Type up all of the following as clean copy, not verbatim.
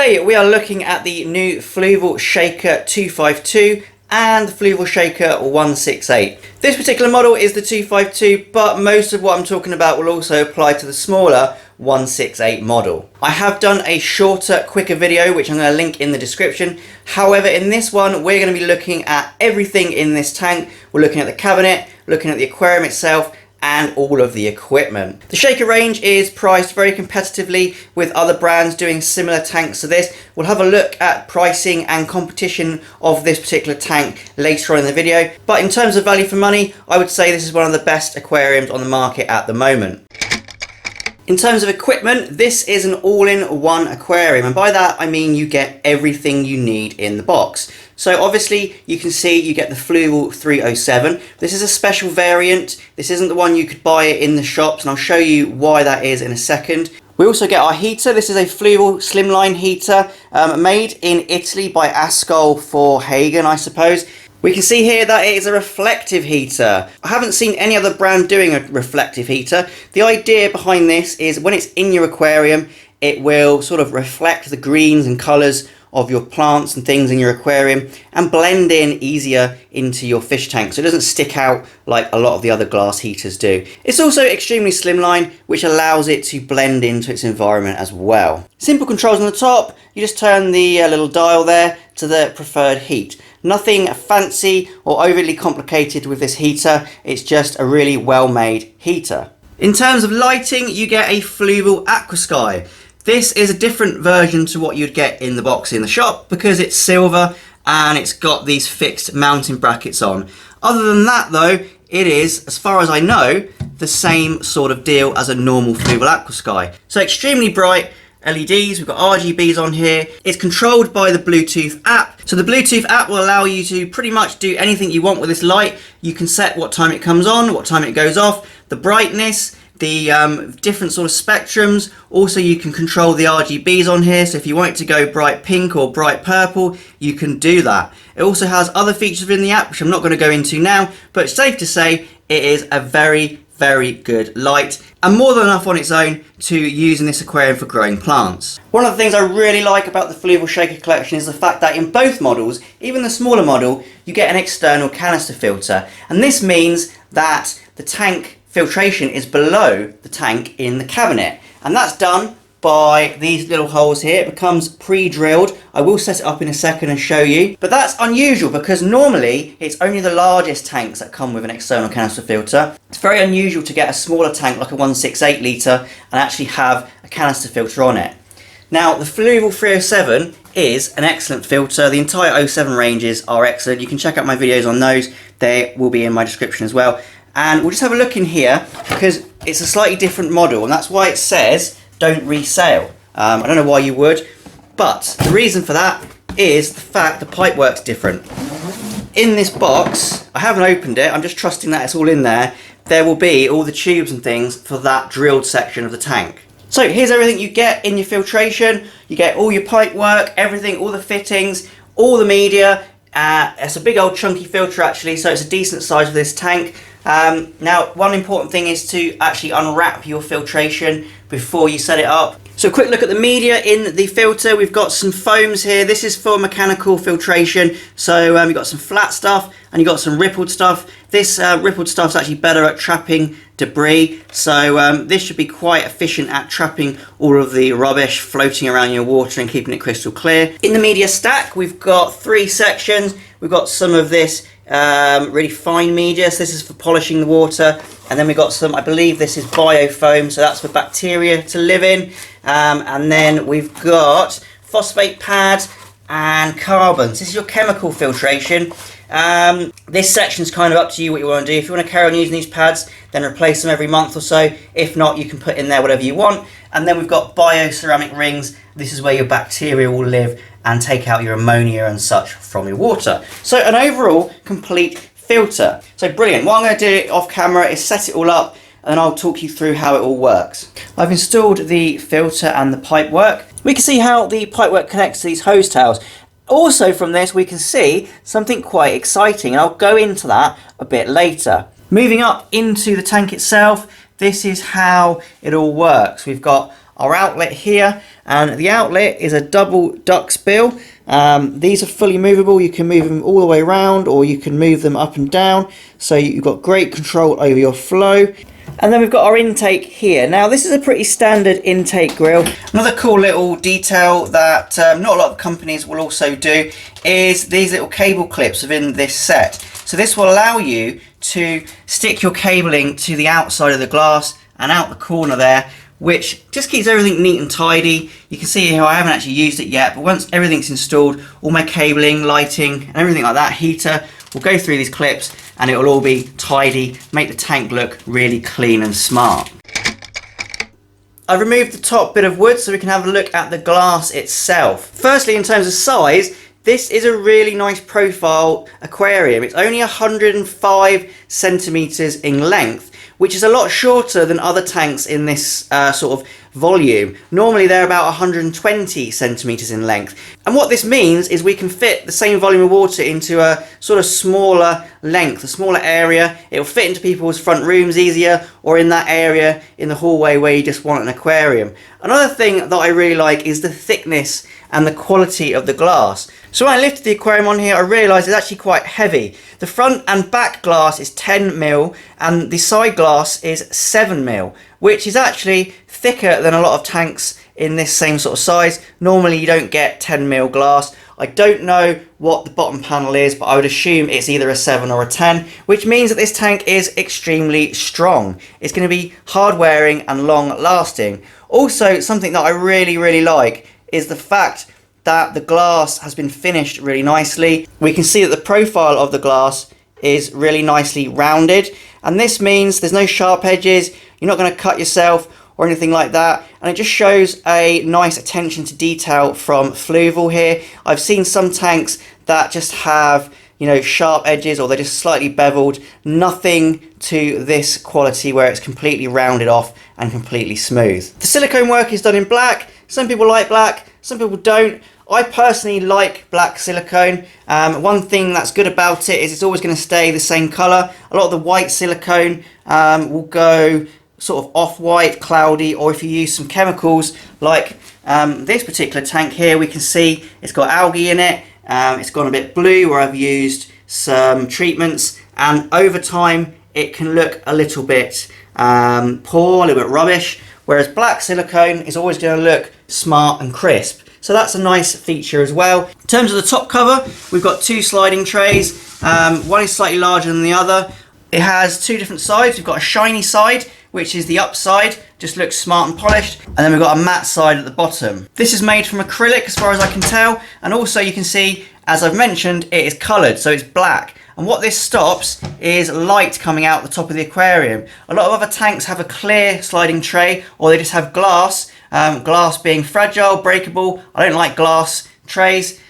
Today we are looking at the new Fluval Shaker 252 and the Fluval Shaker 168. This particular model is the 252, but most of what I'm talking about will also apply to the smaller 168 model. I have done a shorter, quicker video which I'm going to link in the description. However, in this one we're going to be looking at everything in this tank. We're looking at the cabinet, looking at the aquarium itself, and all of the equipment. The Shaker range is priced very competitively with other brands doing similar tanks to this. We'll have a look at pricing and competition of this particular tank later on in the video. But in terms of value for money, I would say this is one of the best aquariums on the market at the moment. In terms of equipment, this is an all-in-one aquarium, and by that I mean you get everything you need in the box. So obviously you can see you get the Fluval 307. This is a special variant. This isn't the one you could buy in the shops, and I'll show you why that is in a second. We also get our heater. This is a Fluval slimline heater made in Italy by Ascol for Hagen, I suppose. We can see here that it is a reflective heater. I haven't seen any other brand doing a reflective heater. The idea behind this is when it's in your aquarium, it will sort of reflect the greens and colours of your plants and things in your aquarium and blend in easier into your fish tank, so it doesn't stick out like a lot of the other glass heaters do. It's also extremely slimline, which allows it to blend into its environment as well. Simple controls on the top. You just turn the little dial there to the preferred heat. Nothing fancy or overly complicated with this heater. It's just a really well-made heater. In terms of lighting, you get a Fluval Aquasky. This is a different version to what you'd get in the box in the shop because it's silver and it's got these fixed mounting brackets on. Other than that though, it is, as far as I know, the same sort of deal as a normal Fluval Aquasky. So extremely bright LEDs, we've got RGBs on here. It's controlled by the Bluetooth app. So the Bluetooth app will allow you to pretty much do anything you want with this light. You can set what time it comes on, what time it goes off, the brightness, the different sort of spectrums. Also you can control the RGBs on here, so if you want it to go bright pink or bright purple, you can do that. It also has other features within the app which I'm not going to go into now, but it's safe to say it is a very good light and more than enough on its own to use in this aquarium for growing plants. One of the things I really like about the Fluval Shaker collection is the fact that in both models, even the smaller model, you get an external canister filter, and this means that the tank filtration is below the tank in the cabinet, and that's done by these little holes here. It becomes pre-drilled. I will set it up in a second and show you, but that's unusual because normally it's only the largest tanks that come with an external canister filter. It's very unusual to get a smaller tank like a 168 litre and actually have a canister filter on it. Now the Fluval 307 is an excellent filter. The entire 07 ranges are excellent. You can check out my videos on those. They will be in my description as well. And we'll just have a look in here because it's a slightly different model, and that's why it says don't resale. I don't know why you would, but the reason for that is the fact the pipe work's different. In this box, I haven't opened it, I'm just trusting that it's all in there. There will be all the tubes and things for that drilled section of the tank. So here's everything you get in your filtration. You get all your pipe work, everything, all the fittings, all the media. It's a big old chunky filter actually, so it's a decent size for this tank. Now, one important thing is to actually unwrap your filtration before you set it up. So a quick look at the media in the filter. We've got some foams here. This is for mechanical filtration. So you've got some flat stuff and you've got some rippled stuff. This rippled stuff is actually better at trapping debris. So this should be quite efficient at trapping all of the rubbish floating around your water and keeping it crystal clear. In the media stack, we've got 3 sections. We've got some of this really fine media, so this is for polishing the water, and then we've got some, I believe this is biofoam, so that's for bacteria to live in, and then we've got phosphate pads and carbons. This is your chemical filtration. This section's kind of up to you what you want to do. If you want to carry on using these pads, then replace them every month or so. If not, you can put in there whatever you want. And then we've got bioceramic rings. This is where your bacteria will live and take out your ammonia and such from your water. So an overall complete filter. So brilliant. What I'm going to do off camera is set it all up and I'll talk you through how it all works. I've installed the filter and the pipe work. We can see how the pipe work connects to these hose tails. Also from this we can see something quite exciting, and I'll go into that a bit later. Moving up into the tank itself, this is how it all works. We've got our outlet here, and the outlet is a double duck's bill. These are fully movable. You can move them all the way around, or you can move them up and down, so you've got great control over your flow. And then we've got our intake here. Now this is a pretty standard intake grill. Another cool little detail that not a lot of companies will also do is these little cable clips within this set. So this will allow you to stick your cabling to the outside of the glass and out the corner there, which just keeps everything neat and tidy. You can see here I haven't actually used it yet, but once everything's installed, all my cabling, lighting and everything like that, heater, will go through these clips and it will all be tidy, make the tank look really clean and smart. I've removed the top bit of wood so we can have a look at the glass itself. Firstly, in terms of size, this is a really nice profile aquarium. It's only 105 centimeters in length, which is a lot shorter than other tanks in this sort of volume. Normally they're about 120 centimeters in length. And what this means is we can fit the same volume of water into a sort of smaller length, a smaller area. It will fit into people's front rooms easier, or in that area in the hallway where you just want an aquarium. Another thing that I really like is the thickness and the quality of the glass. So when I lifted the aquarium on here, I realised it's actually quite heavy. The front and back glass is 10mm and the side glass is 7mm, which is actually thicker than a lot of tanks in this same sort of size. Normally you don't get 10mm glass. I don't know what the bottom panel is, but I would assume it's either a 7 or a 10, which means that this tank is extremely strong. It's going to be hard wearing and long lasting. Also, something that I really like is the fact that the glass has been finished really nicely. We can see that the profile of the glass is really nicely rounded, and this means there's no sharp edges, you're not going to cut yourself or anything like that, and it just shows a nice attention to detail from Fluval here. I've seen some tanks that just have, you know, sharp edges or they're just slightly beveled. Nothing to this quality where it's completely rounded off and completely smooth. The silicone work is done in black. Some people like black, some people don't. I personally like black silicone. One thing that's good about it is it's always going to stay the same colour. A lot of the white silicone will go sort of off-white, cloudy, or if you use some chemicals like this particular tank here, we can see it's got algae in it. It's gone a bit blue where I've used some treatments, and over time it can look a little bit poor, a little bit rubbish, whereas black silicone is always going to look smart and crisp. So that's a nice feature as well. In terms of the top cover, we've got two sliding trays. One is slightly larger than the other. It has two different sides. We've got a shiny side, which is the upside, just looks smart and polished. And then we've got a matte side at the bottom. This is made from acrylic as far as I can tell. And also you can see, as I've mentioned, it is coloured, so it's black. And what this stops is light coming out the top of the aquarium. A lot of other tanks have a clear sliding tray, or they just have glass. Glass being fragile, breakable. I don't like glass trays.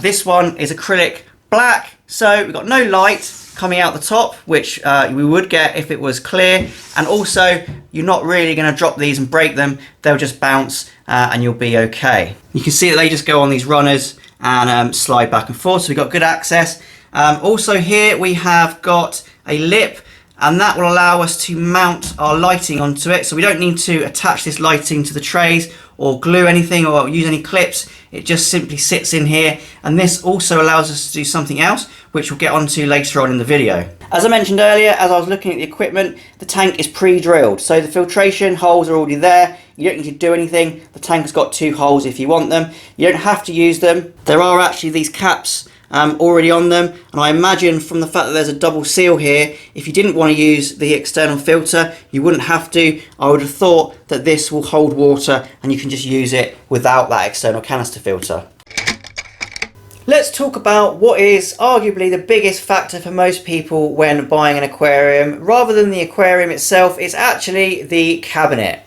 This one is acrylic black, so we've got no light coming out the top, which we would get if it was clear. And also, you're not really going to drop these and break them. They'll just bounce and you'll be okay. You can see that they just go on these runners and slide back and forth, so we've got good access. Also here we have got a lip, and that will allow us to mount our lighting onto it, so we don't need to attach this lighting to the trays or glue anything or use any clips. It just simply sits in here, and this also allows us to do something else, which we'll get onto later on in the video. As I mentioned earlier, as I was looking at the equipment, the tank is pre-drilled, so the filtration holes are already there. You don't need to do anything. The tank has got two holes if you want them. You don't have to use them. There are actually these caps already on them, and I imagine from the fact that there's a double seal here, if you didn't want to use the external filter, you wouldn't have to. I would have thought that this will hold water and you can just use it without that external canister filter. Let's talk about what is arguably the biggest factor for most people when buying an aquarium. Rather than the aquarium itself, it's actually the cabinet.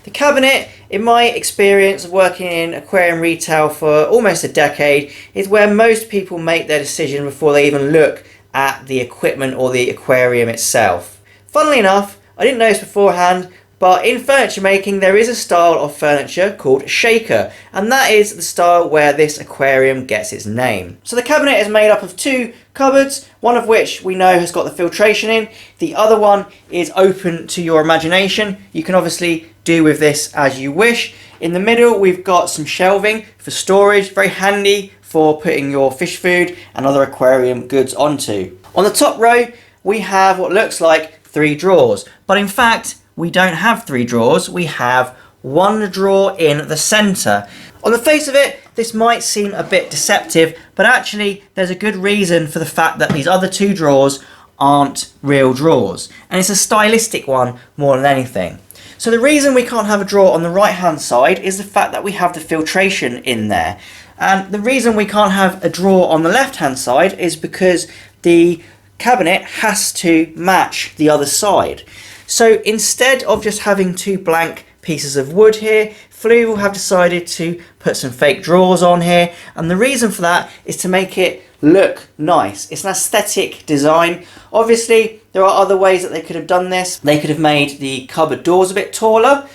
The cabinet, in my experience of working in aquarium retail for almost a decade, is where most people make their decision before they even look at the equipment or the aquarium itself. Funnily enough, I didn't know this beforehand, but in furniture making there is a style of furniture called Shaker, and that is the style where this aquarium gets its name. So the cabinet is made up of two cupboards, one of which we know has got the filtration in. The other one is open to your imagination. You can obviously do with this as you wish. In the middle, we've got some shelving for storage, very handy for putting your fish food and other aquarium goods onto. On the top row, we have what looks like 3 drawers, but in fact, we don't have 3 drawers, we have 1 drawer in the center. On the face of it, this might seem a bit deceptive, but actually there's a good reason for the fact that these other 2 drawers aren't real drawers, and it's a stylistic one more than anything. So the reason we can't have a drawer on the right hand side is the fact that we have the filtration in there, and the reason we can't have a drawer on the left hand side is because the cabinet has to match the other side. So instead of just having 2 blank pieces of wood here, Fluval have decided to put some fake drawers on here, and the reason for that is to make it look nice. It's an aesthetic design. Obviously there are other ways that they could have done this. They could have made the cupboard doors a bit taller,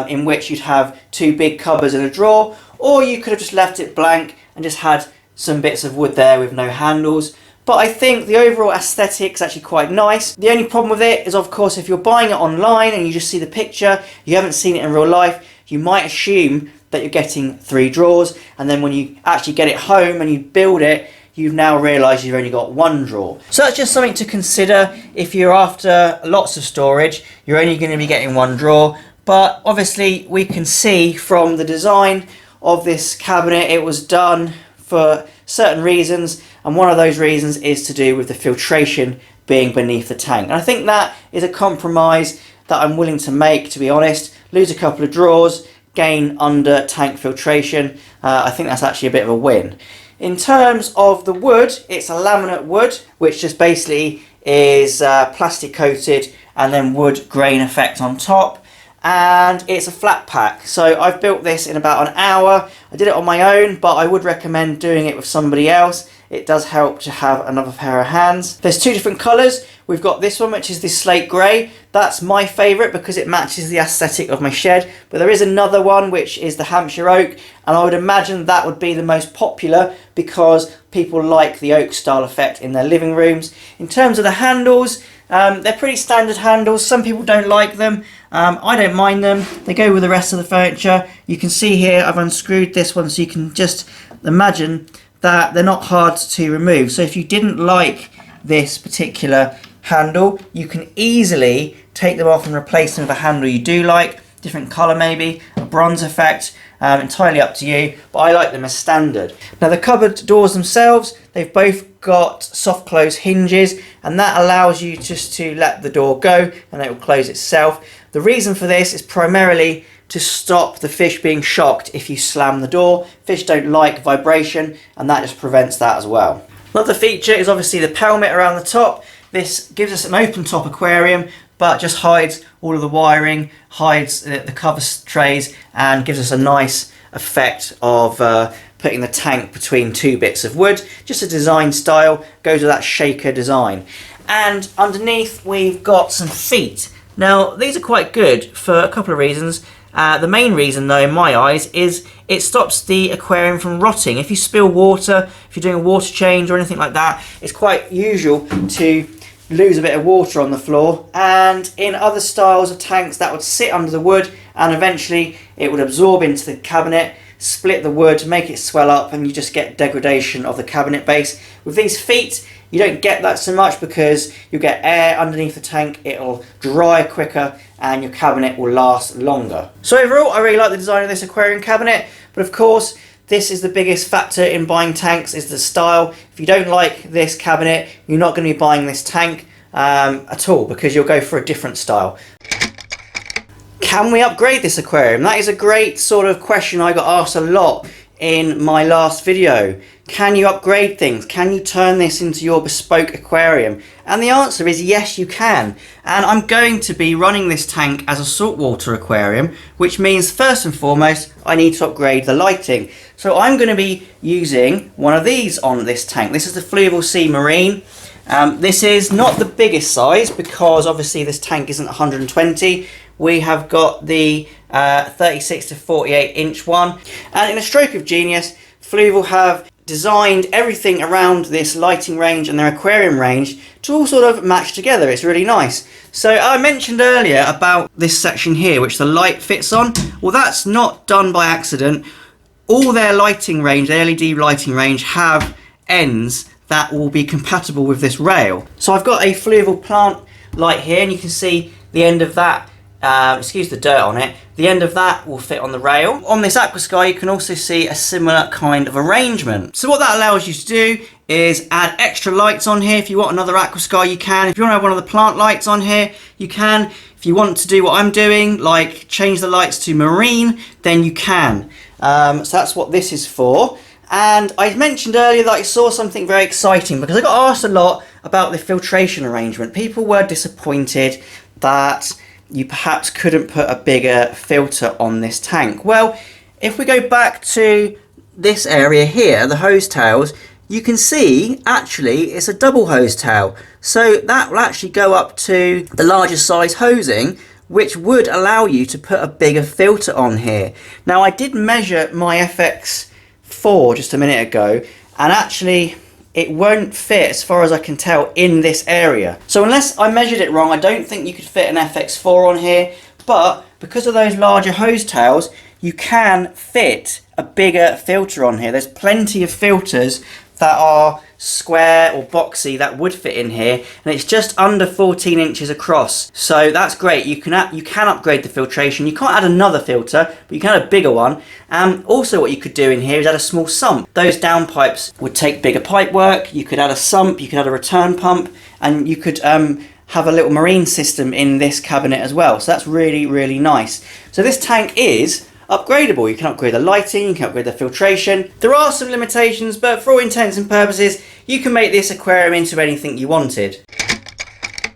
in which you'd have 2 big cupboards in a drawer, or you could have just left it blank and just had some bits of wood there with no handles. But I think the overall aesthetic is actually quite nice. The only problem with it is, of course, if you're buying it online and you just see the picture, you haven't seen it in real life, you might assume that you're getting 3 drawers, and then when you actually get it home and you build it, you've now realised you've only got 1 drawer. So that's just something to consider. If you're after lots of storage, you're only going to be getting 1 drawer. But obviously we can see from the design of this cabinet, it was done for certain reasons, and one of those reasons is to do with the filtration being beneath the tank. And I think that is a compromise that I'm willing to make, to be honest. Lose a couple of drawers, gain under tank filtration. I think that's actually a bit of a win. In terms of the wood, it's a laminate wood, which just basically is plastic coated and then wood grain effect on top. And it's a flat pack. So I've built this in about an hour. I did it on my own, but I would recommend doing it with somebody else. It does help to have another pair of hands. There's 2 different colours. We've got this one, which is this slate grey. That's my favourite because it matches the aesthetic of my shed. But there is another one, which is the Hampshire oak, and I would imagine that would be the most popular because people like the oak style effect in their living rooms. In terms of the handles, they're pretty standard handles. Some people don't like them. I don't mind them. They go with the rest of the furniture. You can see here I've unscrewed this one, so you can just imagine that they're not hard to remove. So if you didn't like this particular handle, you can easily take them off and replace them with a handle you do like. Different colour maybe, a bronze effect, entirely up to you, but I like them as standard. Now the cupboard doors themselves, they've both got soft close hinges, and that allows you just to let the door go and it will close itself. The reason for this is primarily to stop the fish being shocked if you slam the door. Fish don't like vibration, and that just prevents that as well. Another feature is obviously the pelmet around the top. This gives us an open top aquarium, but just hides all of the wiring, hides the cover trays, and gives us a nice effect of putting the tank between 2 bits of wood. Just a design style, goes with that shaker design. And underneath we've got some feet. Now these are quite good for a couple of reasons. The main reason though in my eyes is it stops the aquarium from rotting. If you spill water, if you're doing a water change or anything like that, it's quite usual to lose a bit of water on the floor, and in other styles of tanks that would sit under the wood and eventually it would absorb into the cabinet, split the wood, make it swell up, and you just get degradation of the cabinet base. With these feet you don't get that so much because you get air underneath the tank, it'll dry quicker and your cabinet will last longer. So overall I really like the design of this aquarium cabinet, but of course this is the biggest factor in buying tanks, is the style. If you don't like this cabinet, you're not going to be buying this tank at all, because you'll go for a different style. Can we upgrade this aquarium? That is a great sort of question I got asked a lot in my last video. Can you upgrade things? Can you turn this into your bespoke aquarium? And the answer is yes, you can. And I'm going to be running this tank as a saltwater aquarium, which means first and foremost I need to upgrade the lighting. So I'm going to be using one of these on this tank. This is the Fluval Sea Marine. This is not the biggest size because obviously this tank isn't 120. We have got the 36 to 48 inch one, and in a stroke of genius, Fluval have designed everything around this lighting range and their aquarium range to all sort of match together. It's really nice. So I mentioned earlier about this section here which the light fits on. Well, that's not done by accident. All their lighting range, the LED lighting range, have ends that will be compatible with this rail. So I've got a Fluval plant light here, and you can see the end of that, excuse the dirt on it, the end of that will fit on the rail. On this Aquasky you can also see a similar kind of arrangement. So what that allows you to do is add extra lights on here. If you want another Aquasky you can. If you want to have one of the plant lights on here you can. If you want to do what I'm doing, like change the lights to marine, then you can. So that's what this is for. And I mentioned earlier that I saw something very exciting because I got asked a lot about the filtration arrangement. People were disappointed that you perhaps couldn't put a bigger filter on this tank. Well, if we go back to this area here, the hose tails, you can see actually it's a double hose tail. So that will actually go up to the larger size hosing, which would allow you to put a bigger filter on here. Now I did measure my FX4 just a minute ago, and actually it won't fit as far as I can tell in this area. So unless I measured it wrong, I don't think you could fit an FX4 on here, but because of those larger hose tails, you can fit a bigger filter on here. There's plenty of filters that are square or boxy that would fit in here, and it's just under 14 inches across. So that's great. You can upgrade the filtration. You can't add another filter, but you can add a bigger one. Also what you could do in here is add a small sump. Those downpipes would take bigger pipe work. You could add a sump, you could add a return pump, and you could have a little marine system in this cabinet as well. So that's really, really nice. So this tank is upgradable. You can upgrade the lighting, you can upgrade the filtration. There are some limitations, but for all intents and purposes, you can make this aquarium into anything you wanted.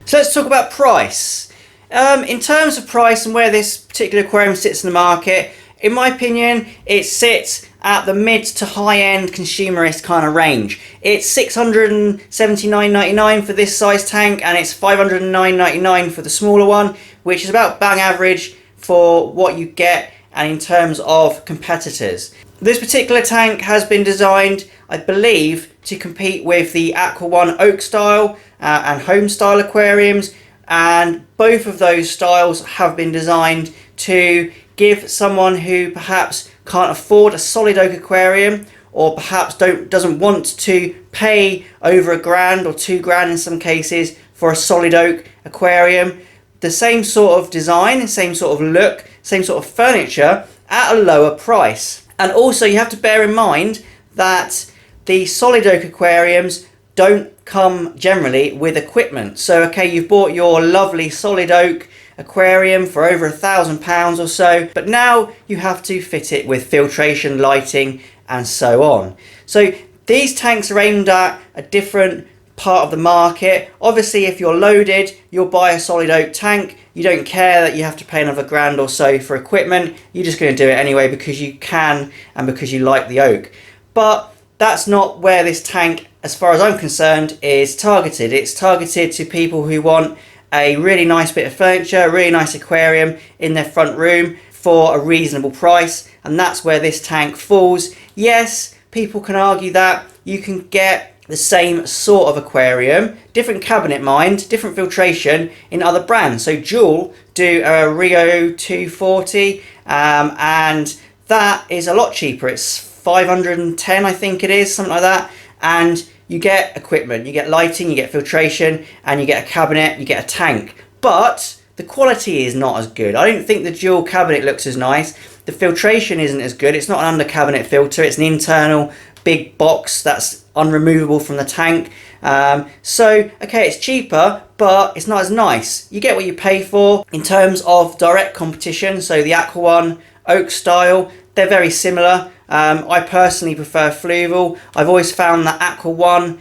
So let's talk about price. In terms of price and where this particular aquarium sits in the market, in my opinion, it sits at the mid to high end consumerist kind of range. It's $679.99 for this size tank, and it's $509.99 for the smaller one, which is about bang average for what you get and in terms of competitors. This particular tank has been designed, I believe, to compete with the Aqua One Oak style and home style aquariums, and both of those styles have been designed to give someone who perhaps can't afford a solid oak aquarium, or perhaps doesn't want to pay over $1,000 or $2,000 in some cases for a solid oak aquarium, the same sort of design, same sort of look, same sort of furniture at a lower price. And also you have to bear in mind that the solid oak aquariums don't come generally with equipment. So okay, you've bought your lovely solid oak aquarium for over £1,000 or so, but now you have to fit it with filtration, lighting and so on. So these tanks are aimed at a different part of the market. Obviously if you're loaded, you'll buy a solid oak tank. You don't care that you have to pay another $1,000 or so for equipment. You're just going to do it anyway because you can and because you like the oak. But that's not where this tank, as far as I'm concerned, is targeted. It's targeted to people who want a really nice bit of furniture, a really nice aquarium in their front room for a reasonable price, and that's where this tank falls. Yes, people can argue that you can get the same sort of aquarium, different cabinet mind, different filtration in other brands. So Jewel do a Rio 240 and that is a lot cheaper. It's 510 I think it is, something like that, and you get equipment, you get lighting, you get filtration, and you get a cabinet, you get a tank, but the quality is not as good. I don't think the Jewel cabinet looks as nice. The filtration isn't as good. It's not an under cabinet filter, it's an internal big box that's unremovable from the tank. So okay, it's cheaper, but it's not as nice. You get what you pay for. In terms of direct competition, so the Aqua One Oak style, they're very similar. I personally prefer Fluval. I've always found that Aqua One,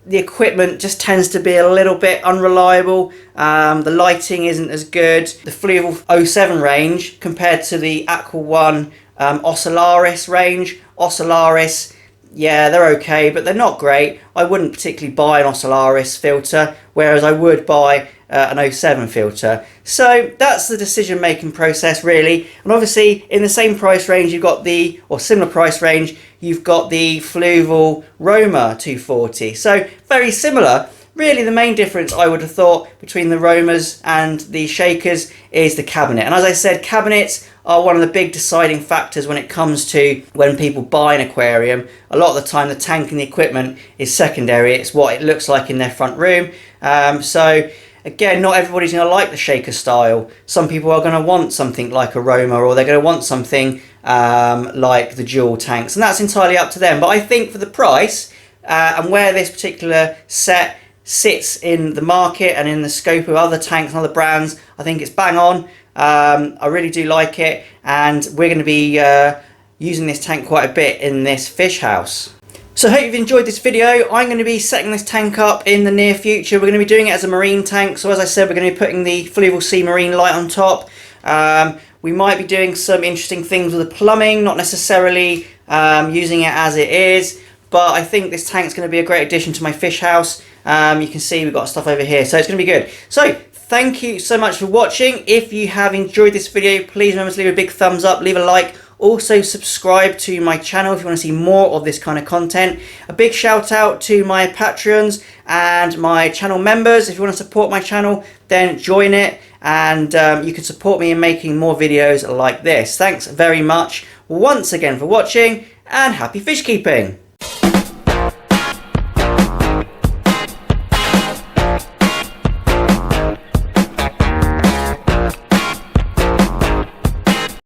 the equipment just tends to be a little bit unreliable. The lighting isn't as good. The Fluval 07 range compared to the Aqua One Ocellaris range, Ocellaris yeah, they're okay, but they're not great. I wouldn't particularly buy an Ocellaris filter, whereas I would buy an 07 filter. So that's the decision making process really. And obviously in the same price range you've got the, or similar price range, you've got the Fluval Roma 240. So very similar. Really the main difference I would have thought between the Romas and the Shakers is the cabinet. And as I said, cabinets are one of the big deciding factors when it comes to when people buy an aquarium. A lot of the time the tank and the equipment is secondary. It's what it looks like in their front room. So again, not everybody's going to like the Shaker style. Some people are going to want something like a Roma, or they're going to want something like the dual tanks, and that's entirely up to them. But I think for the price and where this particular set sits in the market and in the scope of other tanks and other brands, I think it's bang on. I really do like it, and we're going to be using this tank quite a bit in this fish house. So I hope you've enjoyed this video. I'm going to be setting this tank up in the near future. We're going to be doing it as a marine tank. So as I said, we're going to be putting the Fluval Sea Marine light on top. We might be doing some interesting things with the plumbing, not necessarily using it as it is, but I think this tank's going to be a great addition to my fish house. You can see we've got stuff over here, so it's going to be good. So thank you so much for watching. If you have enjoyed this video, please remember to leave a big thumbs up, leave a like. Also subscribe to my channel if you want to see more of this kind of content. A big shout out to my Patreons and my channel members. If you want to support my channel, then join it, and you can support me in making more videos like this. Thanks very much once again for watching, and happy fish keeping.